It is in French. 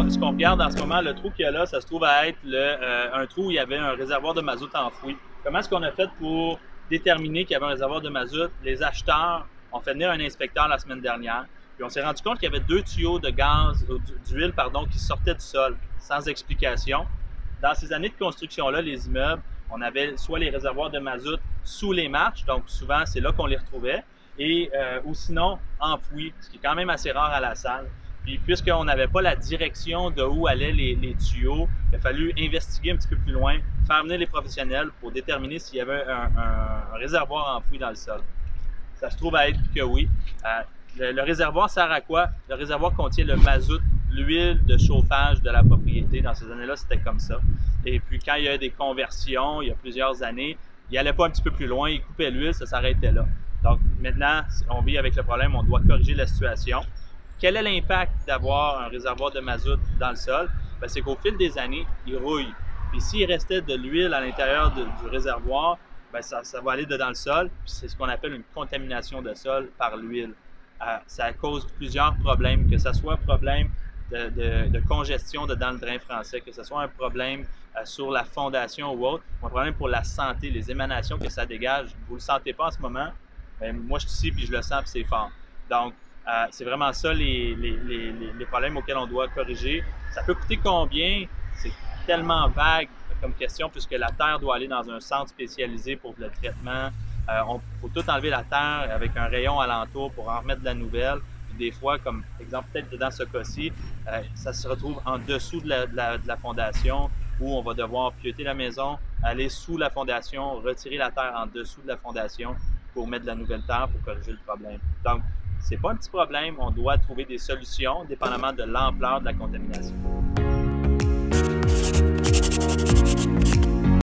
ce qu'on regarde en ce moment, le trou qu'il y a là, ça se trouve à être un trou où il y avait un réservoir de mazout enfoui. Comment est-ce qu'on a fait pour déterminer qu'il y avait un réservoir de mazout? Les acheteurs ont fait venir un inspecteur la semaine dernière, puis on s'est rendu compte qu'il y avait deux tuyaux de gaz, d'huile, pardon, qui sortaient du sol, sans explication. Dans ces années de construction-là, les immeubles, on avait soit les réservoirs de mazout sous les marches, donc souvent c'est là qu'on les retrouvait, ou sinon enfouis, ce qui est quand même assez rare à la salle. Puis puisqu'on n'avait pas la direction de où allaient les tuyaux, il a fallu investiguer un petit peu plus loin, faire venir les professionnels pour déterminer s'il y avait un réservoir enfoui dans le sol. Ça se trouve à être que oui. Le réservoir sert à quoi? Le réservoir contient le mazout, l'huile de chauffage de la propriété. Dans ces années-là, c'était comme ça. Et puis, quand il y a eu des conversions, il y a plusieurs années, il n'allait pas un petit peu plus loin, il coupait l'huile, ça s'arrêtait là. Donc, maintenant, on vit avec le problème, on doit corriger la situation. Quel est l'impact d'avoir un réservoir de mazout dans le sol? C'est qu'au fil des années, il rouille. Puis s'il restait de l'huile à l'intérieur du réservoir, ça va aller dans le sol. C'est ce qu'on appelle une contamination de sol par l'huile. Ça cause plusieurs problèmes, que ce soit un problème de congestion dans le drain français, que ce soit un problème sur la fondation ou autre, un problème pour la santé, les émanations que ça dégage. Vous ne le sentez pas en ce moment, mais moi je suis ici puis je le sens puis c'est fort. Donc, c'est vraiment ça les problèmes auxquels on doit corriger. Ça peut coûter combien? C'est tellement vague comme question puisque la terre doit aller dans un centre spécialisé pour le traitement. Il faut tout enlever la terre avec un rayon alentour pour en remettre de la nouvelle. Puis des fois, comme exemple, peut-être dans ce cas-ci, ça se retrouve en dessous de la fondation où on va devoir pieuter la maison, aller sous la fondation, retirer la terre en dessous de la fondation pour mettre de la nouvelle terre pour corriger le problème. Donc, c'est pas un petit problème, on doit trouver des solutions dépendamment de l'ampleur de la contamination.